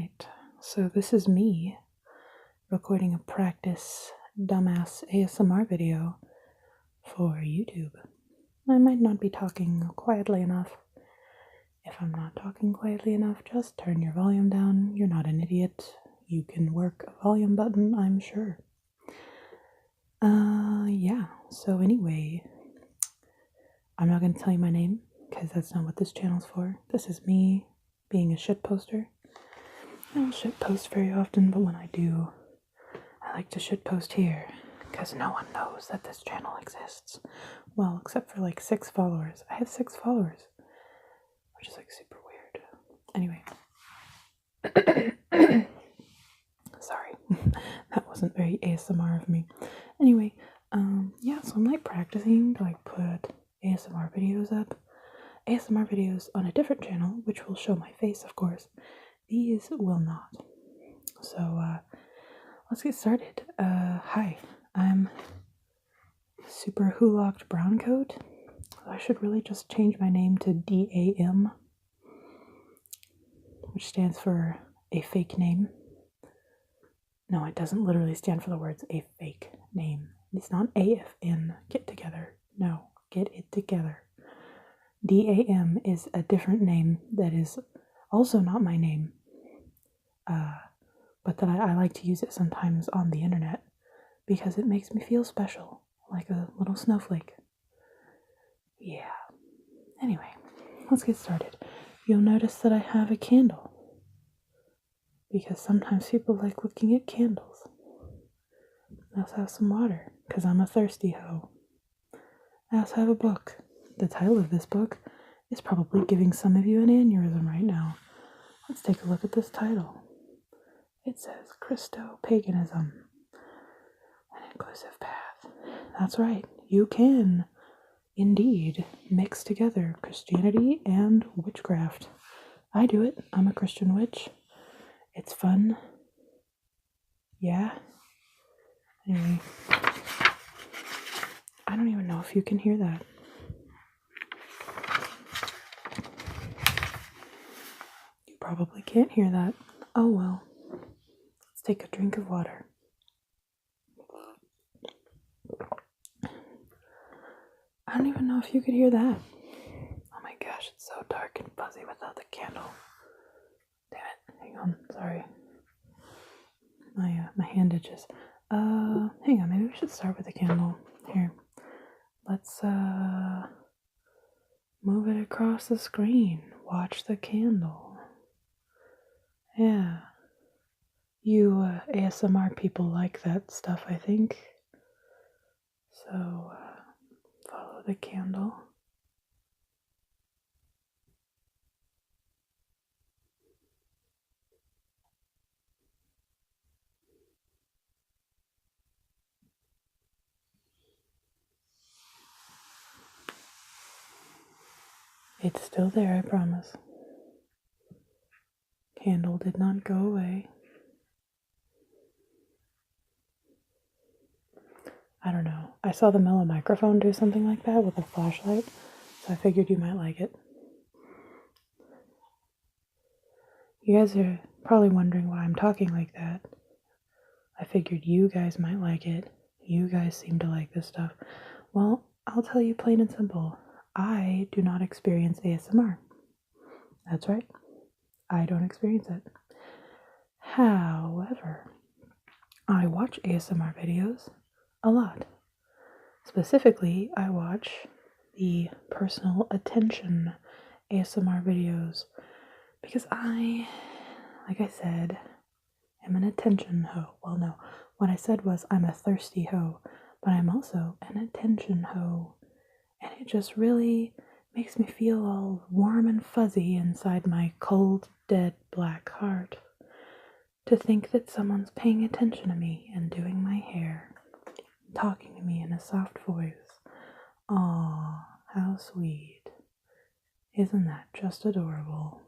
Alright, so this is me recording a practice dumbass ASMR video for YouTube. I might not be talking quietly enough. If I'm not talking quietly enough, just turn your volume down. You're not an idiot. You can work a volume button, I'm sure. Yeah, so anyway, I'm not going to tell you my name, because that's not what this channel's for. This is me being a shit poster. I don't shit post very often, but when I do, I like to shit post here, because no one knows that this channel exists. Well, except for like 6 followers. I have 6 followers, which is like super weird. Anyway. Sorry, that wasn't very ASMR of me. Anyway, yeah, so I'm like practicing to like put ASMR videos up. ASMR videos on a different channel, which will show my face, of course. These will not. So, let's get started. Hi, I'm Super Who-Locked Browncoat. I should really just change my name to DAM, which stands for a fake name. No, it doesn't literally stand for the words a fake name. It's not AFN, get together. No, get it together. DAM is a different name that is also not my name. But that I like to use it sometimes on the internet because it makes me feel special, like a little snowflake. Yeah. Anyway, let's get started. You'll notice that I have a candle because sometimes people like looking at candles. I also have some water because I'm a thirsty hoe. I also have a book. The title of this book is probably giving some of you an aneurysm right now. Let's take a look at this title. It says Christo-Paganism, an inclusive path. That's right, you can indeed mix together Christianity and witchcraft. I do it. I'm a Christian witch. It's fun. Yeah. Anyway, I don't even know if you can hear that. You probably can't hear that. Oh well. Let's take a drink of water. I don't even know if you could hear that. Oh my gosh, it's so dark and fuzzy without the candle. Damn it. Hang on. Sorry. My hand itches. Hang on. Maybe we should start with the candle. Here. Let's, move it across the screen. Watch the candle. Yeah. You, ASMR people like that stuff, I think. So, follow the candle. It's still there, I promise. Candle did not go away. I don't know. I saw the Mellow microphone do something like that with a flashlight, so I figured you might like it. You guys are probably wondering why I'm talking like that. I figured you guys might like it. You guys seem to like this stuff. Well, I'll tell you plain and simple. I do not experience ASMR. That's right. I don't experience it. However, I watch ASMR videos a lot. Specifically, I watch the personal attention ASMR videos because like I said, am an attention hoe. Well, no, what I said was I'm a thirsty hoe, but I'm also an attention hoe. And it just really makes me feel all warm and fuzzy inside my cold, dead black heart to think that someone's paying attention to me and doing my hair, talking to me in a soft voice. Aw, how sweet. Isn't that just adorable?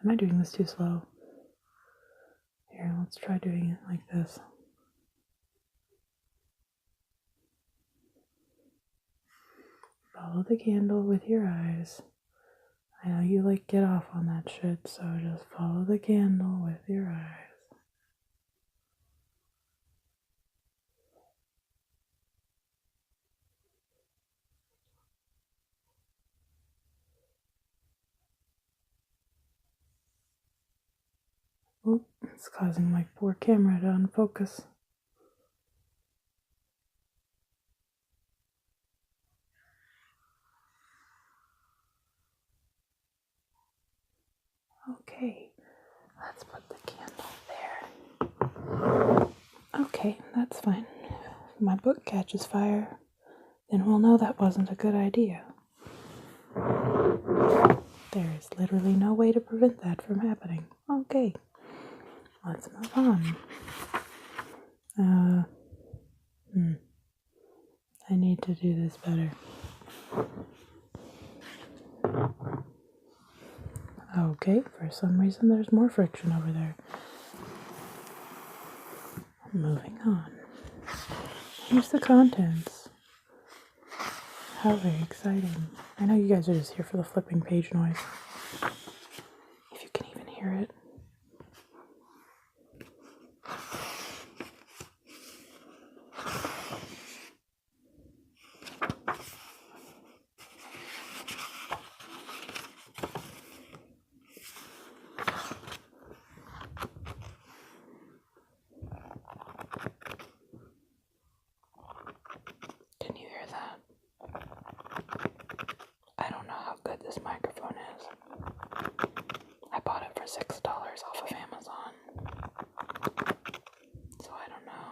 Am I doing this too slow? Here, let's try doing it like this. Follow the candle with your eyes. I know you like get off on that shit, so just follow the candle with your eyes. Oh, it's causing my poor camera to unfocus. Okay, let's put the candle there. Okay, that's fine. If my book catches fire, then we'll know that wasn't a good idea. There is literally no way to prevent that from happening. Okay, let's move on. I need to do this better. Okay, for some reason there's more friction over there. Moving on. Here's the contents. How very exciting. I know you guys are just here for the flipping page noise. If you can even hear it. Can you hear that? I don't know how good this microphone is. I bought it for $6 off of Amazon. So I don't know.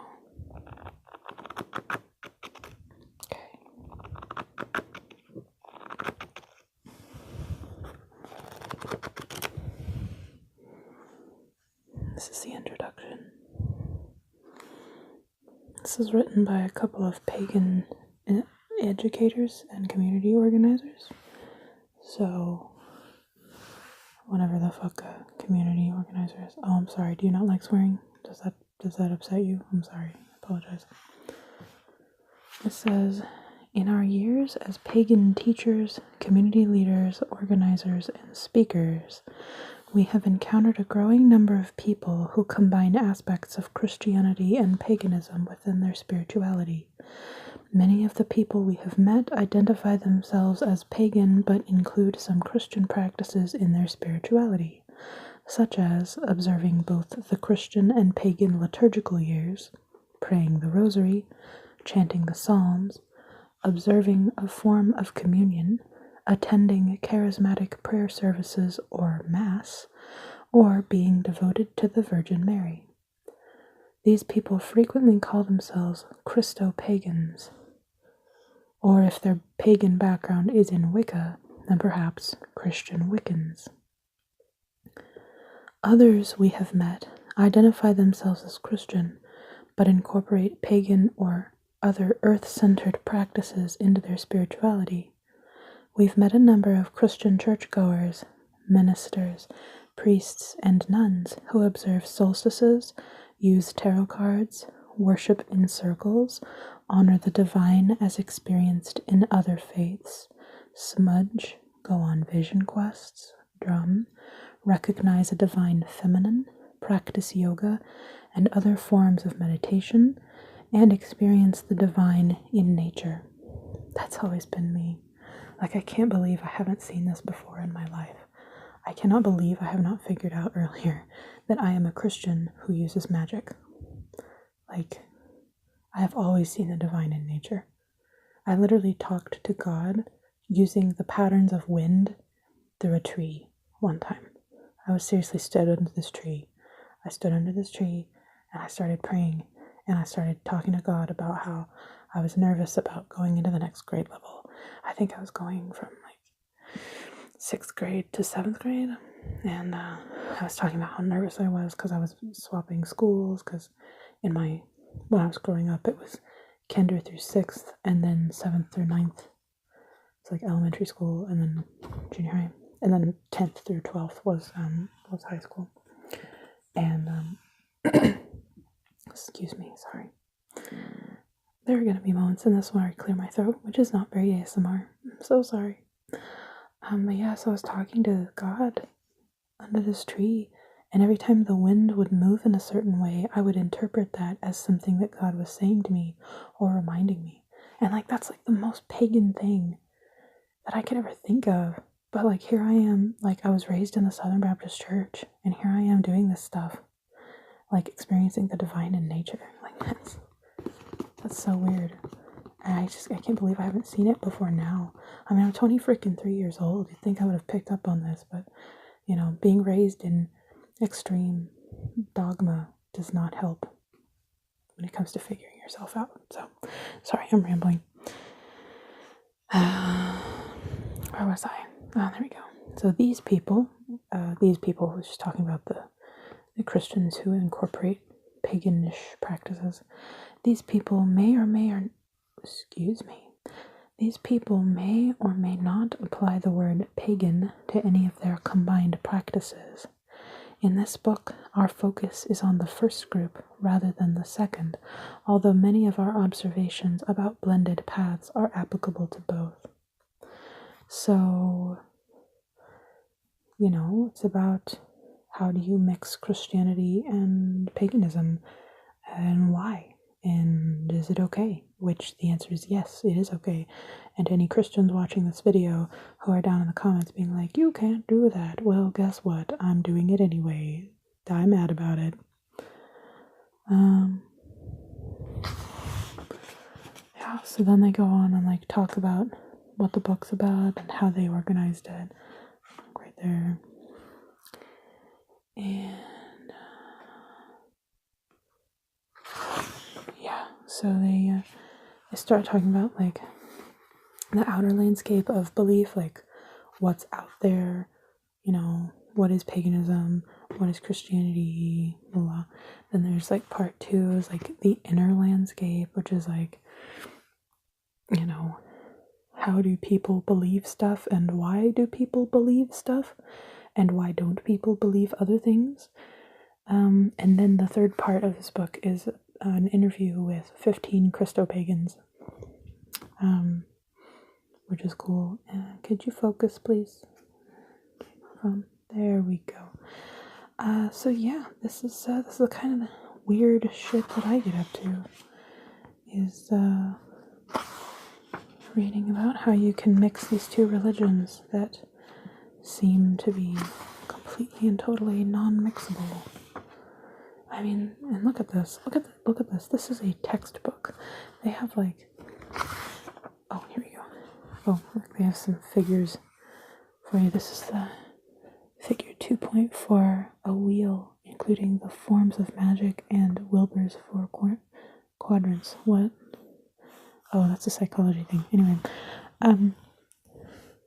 Okay. This is the introduction. This is written by a couple of pagan educators and community organizers. So, whatever the fuck a community organizer is. Oh, I'm sorry. Do you not like swearing? Does that upset you? I'm sorry. I apologize. It says, in our years as pagan teachers, community leaders, organizers, and speakers, we have encountered a growing number of people who combine aspects of Christianity and paganism within their spirituality. Many of the people we have met identify themselves as pagan but include some Christian practices in their spirituality, such as observing both the Christian and pagan liturgical years, praying the rosary, chanting the psalms, observing a form of communion, attending charismatic prayer services or Mass, or being devoted to the Virgin Mary. These people frequently call themselves Christo-pagans, or if their pagan background is in Wicca, then perhaps Christian Wiccans. Others we have met identify themselves as Christian, but incorporate pagan or other earth-centered practices into their spirituality. We've met a number of Christian churchgoers, ministers, priests, and nuns who observe solstices, use tarot cards, worship in circles, honor the divine as experienced in other faiths, smudge, go on vision quests, drum, recognize a divine feminine, practice yoga and other forms of meditation, and experience the divine in nature. That's always been me. Like, I can't believe I haven't seen this before in my life. I cannot believe I have not figured out earlier that I am a Christian who uses magic. Like, I have always seen the divine in nature. I literally talked to God using the patterns of wind through a tree one time. I was seriously stood under this tree. I stood under this tree and I started praying and I started talking to God about how I was nervous about going into the next grade level. I think I was going from like 6th grade to 7th grade, and I was talking about how nervous I was because I was swapping schools, because when I was growing up it was kinder through 6th and then 7th through 9th. It's like elementary school and then junior high, and then 10th through 12th was high school. And excuse me, sorry. There are going to be moments in this where I clear my throat, which is not very ASMR. I'm so sorry. But yeah, so I was talking to God under this tree, and every time the wind would move in a certain way, I would interpret that as something that God was saying to me or reminding me. And like, that's like the most pagan thing that I could ever think of. But like, here I am, like, I was raised in the Southern Baptist Church, and here I am doing this stuff, like experiencing the divine in nature. Like, that's so weird. And I can't believe I haven't seen it before now. I mean, I'm 3 years old. You'd think I would have picked up on this, but, you know, being raised in extreme dogma does not help when it comes to figuring yourself out. So, sorry, I'm rambling. Where was I? Oh, there we go. So these people was just talking about the Christians who incorporate paganish practices. These people may or may not apply the word pagan to any of their combined practices. In this book, our focus is on the first group rather than the second, although many of our observations about blended paths are applicable to both. So, you know, it's about how do you mix Christianity and paganism, and why? And is it okay? Which the answer is yes, it is okay. And any Christians watching this video who are down in the comments being like, you can't do that. Well, guess what? I'm doing it anyway. Die mad about it. Yeah, so then they go on and like talk about what the book's about and how they organized it. Right there. And yeah, so they start talking about like the outer landscape of belief, like what's out there, you know, what is paganism, what is Christianity, blah, blah. Then there's like part 2 is like the inner landscape, which is like, you know, how do people believe stuff and why do people believe stuff and why don't people believe other things. And then the third part of this book is an interview with 15 Christo-pagans, which is cool. Could you focus, please? There we go. So yeah, this is the kind of the weird shit that I get up to, is reading about how you can mix these two religions that seem to be completely and totally non-mixable. I mean, and look at this. Look at this. This is a textbook. They have like, oh, here we go. Oh, look, they have some figures for you. This is the figure 2.4, a wheel, including the forms of magic and Wilbur's 4 quadrants. What? Oh, that's a psychology thing. Anyway,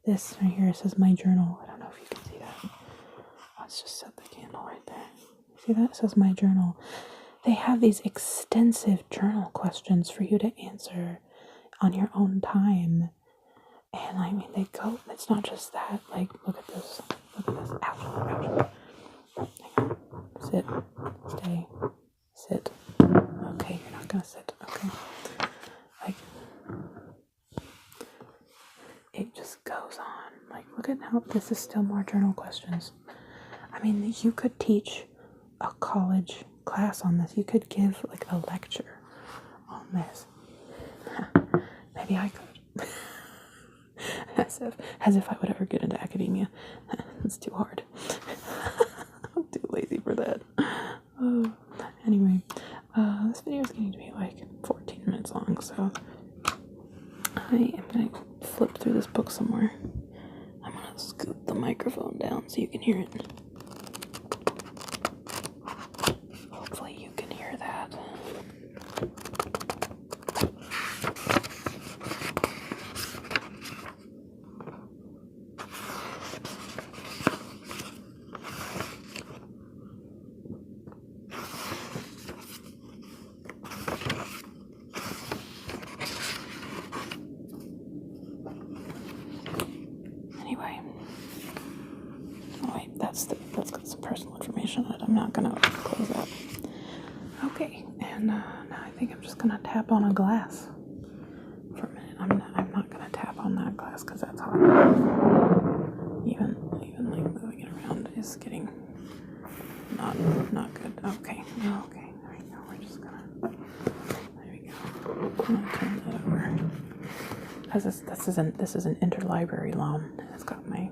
this right here says my journal. I don't know if you can see that. Let's just set the candle right there. See that? It says my journal. They have these extensive journal questions for you to answer on your own time. And I mean, they go, it's not just that. Like, look at this. Look at this. Ouch, ouch. Hang on. Sit. Stay. Sit. Okay, you're not gonna sit. Okay. Like, it just goes on. Like, look at how this is still more journal questions. I mean, you could teach a college class on this. You could give like a lecture on this. Maybe I could. As if I would ever get into academia. It's too hard. I'm too lazy for that. Anyway, this video is getting to be like 14 minutes long, so I am going to flip through this book somewhere. I'm going to scoot the microphone down so you can hear it. Hopefully you can hear that. Anyway, oh wait, that's got some personal information on it. I'm not gonna close that. Okay, and now I think I'm just gonna tap on a glass for a minute. I'm not gonna tap on that glass because that's hard. Okay, there we go. We're just gonna, there we go. I'm gonna turn that over. Because this is an interlibrary loan. It's got my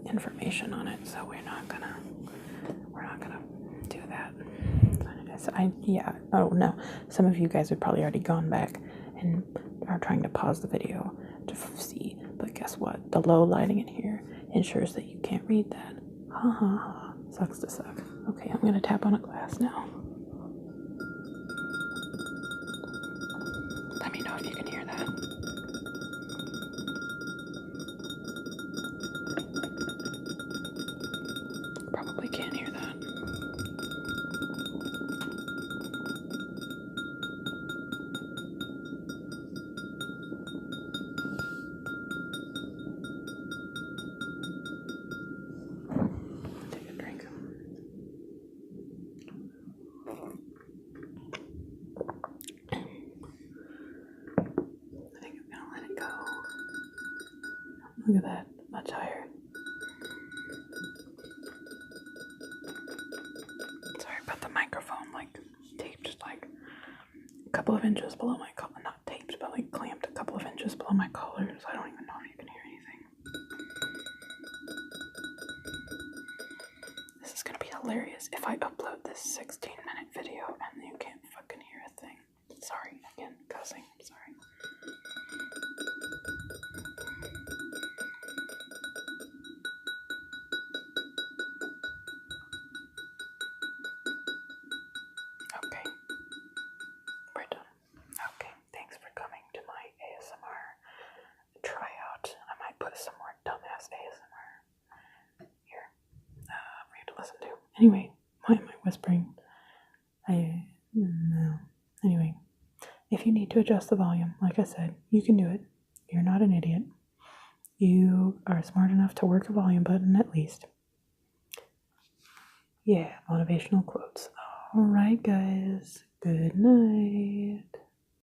information on it, so we're not gonna do that. Oh no, some of you guys have probably already gone back and are trying to pause the video to see, but guess what? The low lighting in here ensures that you can't read that. Ha ha ha. Sucks to suck. Okay, I'm gonna tap on a glass now. Let me know if you can hear that. Probably can't hear that. Take a drink. I think I'm gonna let it go. Look at that, much higher. Sorry about the microphone, like taped like a couple of inches below my collar. Not taped, but like clamped a couple of inches below my collar, so I don't even know if you can hear anything. This is gonna be hilarious if I upload this 16-minute video and you can't fucking hear a thing. Sorry, again, cussing, sorry. Okay, we're done. Okay, thanks for coming to my ASMR tryout. I might put some more dumbass ASMR here for you to listen to. Anyway, why am I whispering? No. Anyway, if you need to adjust the volume, like I said, you can do it. You're not an idiot. You are smart enough to work a volume button at least. Yeah, motivational quotes. Alright, guys. Good night.